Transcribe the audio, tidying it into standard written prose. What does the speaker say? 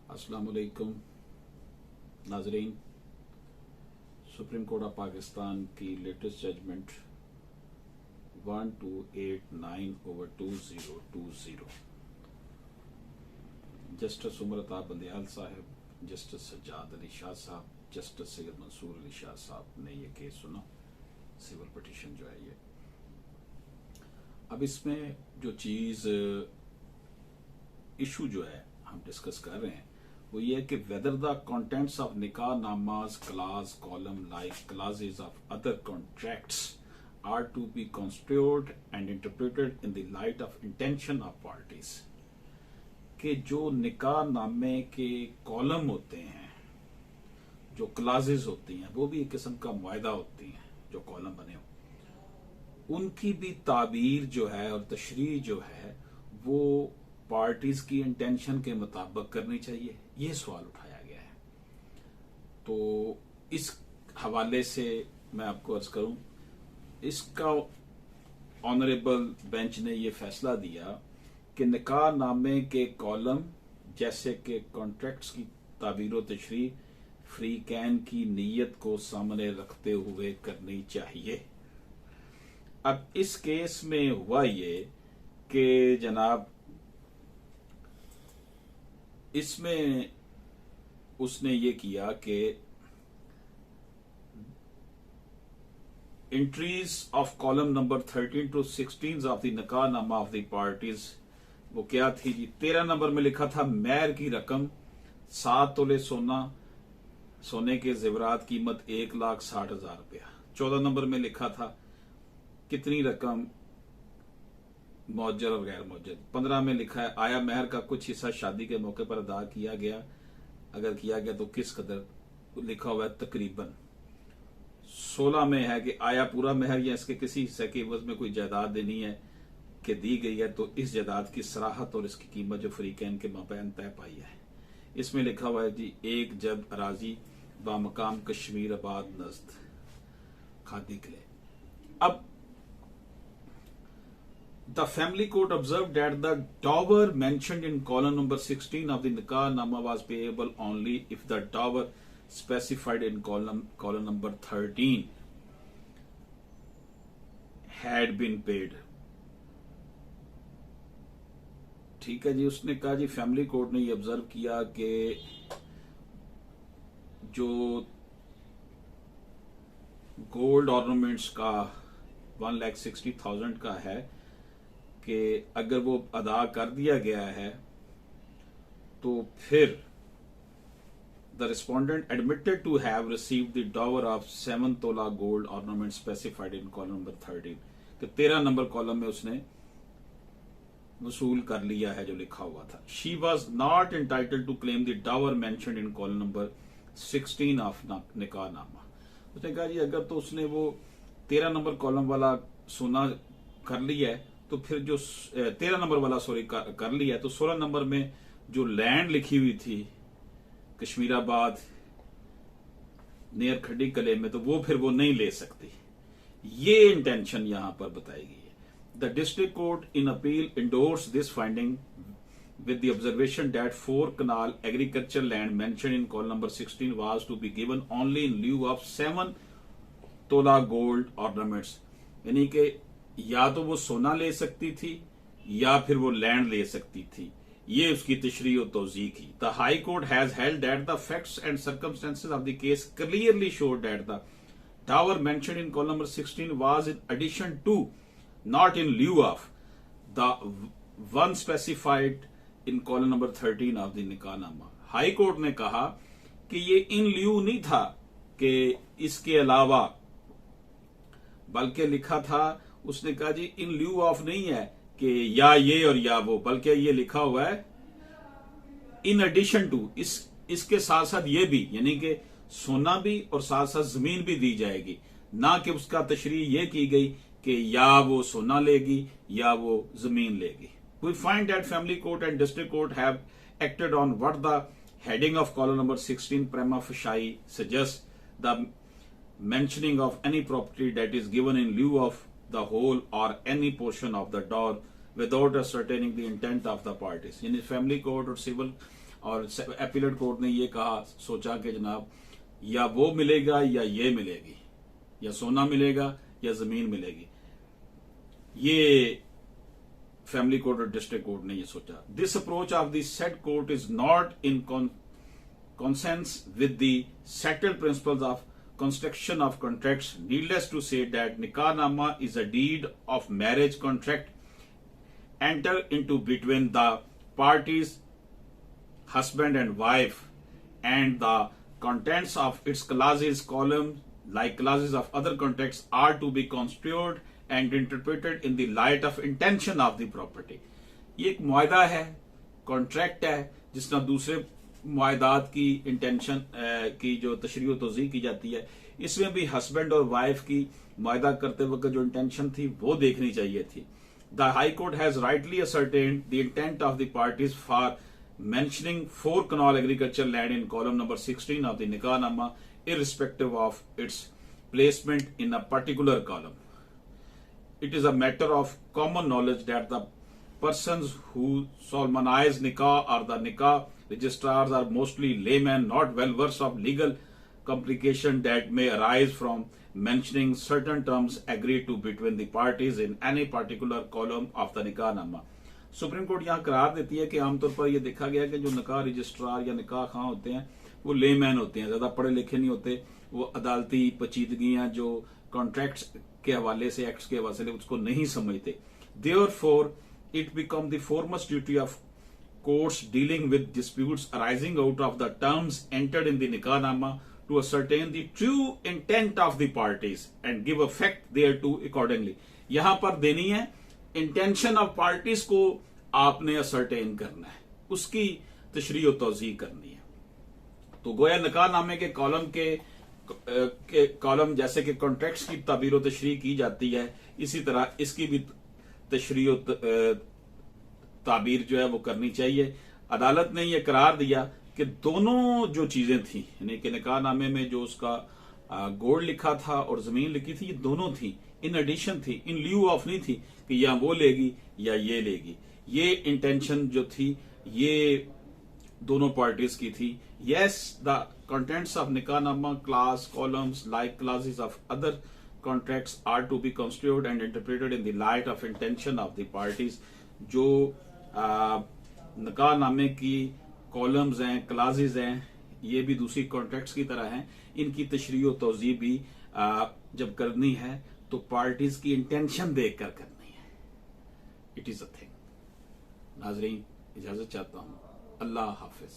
अस्सलाम वालेकुम नाजरीन। सुप्रीम कोर्ट ऑफ पाकिस्तान की latest judgement 1289/2020 justice Umar Ata Bandial साहब, जस्टिस सज्जाद अली शाह साहब, जस्टिस सैयद मंसूर अली शाह साहब ने यह केस सुना। सिविल पिटीशन जो है ये, अब इसमें जो चीज इशू जो है हम डिस्कस कर रहे हैं वो ये है कि whether the contents of nikahnama clause column like clauses of other contracts are to be construed and interpreted in the light of intention of parties, कि जो निकाह नामे के कॉलम होते हैं, जो क्लासेस होती हैं, वो भी एक किस्म का मुआहदा होती हैं जो कॉलम बने हो, उनकी भी ताबीर जो है और तशरीह जो है वो पार्टीज की इंटेंशन के मुताबिक करनी चाहिए। ये सवाल उठाया गया है। तो इस हवाले से मैं आपको अर्ज करूं, इसका ऑनरेबल बेंच ने यह फैसला दिया कि निकाह नामे के कॉलम जैसे कि कॉन्ट्रैक्ट्स की ताबीर व तशरीह फ्री कैन की नीयत को सामने रखते हुए करनी चाहिए। अब इस केस में हुआ ये कि जनाब इसमें उसने ये किया कि entries of column number 13 to 16 of the निकाह नामा ऑफ द पार्टीज, वो क्या थी जी? 13 नंबर में लिखा था महर की रकम 7 तोले सोना, सोने के जेवरात कीमत 1,60,000 रुपया। 14 नंबर में लिखा था कितनी रकम मौजर और गैर मौजर। 15 में लिखा है आया महर का कुछ हिस्सा शादी के मौके पर अदा किया गया, अगर किया गया तो किस कदर, लिखा हुआ है तकरीबन। 16 में है कि आया पूरा महर या इसके किसी हिस्से के एवज में कोई जायदाद देनी है कि दी गई है तो इस जायदाद की सराहत और इसकी कीमत जो फरीकैन के माबैन तय पाई है। इसमें लिखा हुआ है जी एक जब अराजी बामकाम कश्मीर आबाद नज़द खादी किले। अब the family court observed that the dower mentioned in column number 16 of the nikah nama was payable only if the dower specified in column number 13 had been paid। ठीक है जी। उसने कहा जी फैमिली कोर्ट ने ये ऑब्जर्व किया कि जो gold ornaments का 1,60,000 का है कि अगर वो अदा कर दिया गया है तो फिर the respondent admitted to have received the dower of 7 तोला gold ornament specified in column number 13, तो 13 नंबर कॉलम में उसने वसूल कर लिया है जो लिखा हुआ था। She was not entitled to claim the dower mentioned in column number 16 of निकाह नामा। उसने कहा जी अगर तो उसने वो 13 नंबर कॉलम वाला सोना कर लिया है तो फिर जो 13 नंबर वाला कर लिया है तो 16 नंबर में जो लैंड लिखी हुई थी कश्मीराबाद नियर खड्डी कले में, तो वो फिर वो नहीं ले सकती। ये इंटेंशन यहां पर बताई गई है। The district court in appeal endorse this finding with the observation that 4 canal agriculture land mentioned in column number 16 was to be given only in lieu of 7 तोला gold ornaments, यानी कि या तो वो सोना ले सकती थी या फिर वो लैंड ले सकती थी। ये उसकी तशरीह और तौज़ीह की। The high court has held that the facts and circumstances of the case clearly show that the dower mentioned in column number 16 was in addition to, not in lieu of the one specified in column number 13 of the nikahnama. High court ने कहा कि ये इन ल्यू नहीं था कि इसके अलावा, बल्कि लिखा था, उसने कहा जी इन ल्यू ऑफ नहीं है कि या ये और या वो, बल्कि ये लिखा हुआ है इन एडिशन टू, इसके साथ साथ ये भी, यानी कि सोना भी और साथ साथ जमीन भी दी जाएगी, ना कि उसका तशरीह ये की गई कि या वो सोना लेगी या वो जमीन लेगी। We find that family court and district court have acted on what the heading of column number 16 prima facie suggests, the mentioning of any property that is given in lieu of the whole or any portion of the dower without ascertaining the intent of the parties। यानी family court और civil और appellate court ने ये कहा, सोचा कि जनाब या वो मिलेगा या ये मिलेगी, या सोना मिलेगा या जमीन मिलेगी। ये फैमिली कोर्ट और डिस्ट्रिक्ट कोर्ट ने ये सोचा। This approach of the set court is not in consonance with the settled principles of construction of contracts. Needless to say that Nikah-nama is a deed of marriage contract entered into between the parties, husband and wife, and the contents of its clauses, columns, like clauses of other contracts, are to be construed and interpreted in the light of intention of the property. ये एक मुआहदा है, contract है, जिस तरह दूसरे मुआहदात की intention की जो तशरीह तोज़ी की जाती है, इसमें भी हस्बैंड और वाइफ की मुआहदा करते वक्त जो इंटेंशन थी वो देखनी चाहिए थी। The high court has rightly ascertained the intent of the parties for mentioning 4 canal agriculture land in column number 16 of the Nikah-nama, irrespective of its placement in a particular column. It is a matter of common knowledge that the persons who solemnize Nikah or the Nikah registrars are mostly laymen, not well versed of legal complication that may arise from mentioning certain terms agreed to between the parties in any particular column of the Nikah-nama. Supreme court यहाँ करार देती है कि आमतौर पर यह देखा गया कि जो निकाह रजिस्ट्रार या निकाह खां होते हैं वो लेमैन होते हैं, ज्यादा पढ़े लिखे नहीं होते। वो अदालती पेचीदगियां जो कॉन्ट्रैक्ट्स के हवाले से, एक्ट्स के हवाले से, उसको नहीं समझते। Therefore it become the foremost duty of courts dealing with disputes arising out of the terms entered in the Nikah-nama to ascertain the true intent of the parties and give effect thereto accordingly. यहां पर देनी है intention of parties को आपने ascertain करना है, उसकी तशरीह और तौज़ीह करनी है। तो गोया निकाहनामे के कॉलम जैसे कि कॉन्ट्रैक्ट्स की ताबीर और तशरीह की जाती है, इसी तरह इसकी भी तशरीह और ताबीर जो है वो करनी चाहिए। अदालत ने यह करार दिया कि दोनों जो चीजें थी, यानी कि निकाहनामे में जो उसका गोल्ड लिखा था और जमीन लिखी थी, ये दोनों थी, इन एडिशन थी, इन ल्यू ऑफ नहीं थी कि या वो लेगी या ये लेगी। ये इंटेंशन जो थी ये दोनों पार्टीज की थी। Yes, the contents of nikahnama clause columns like clauses of other contracts are to be construed and interpreted in the light of intention of the parties. जो निकाहनामे की कॉलम्स हैं, क्लासेस हैं, ये भी दूसरी कॉन्ट्रैक्ट्स की तरह हैं। इनकी तशरीह और तौज़ीह भी जब करनी है तो पार्टीज की इंटेंशन देखकर करनी है। It is a thing. नाजरीन, इजाजत चाहता हूं। अल्लाह हाफिज।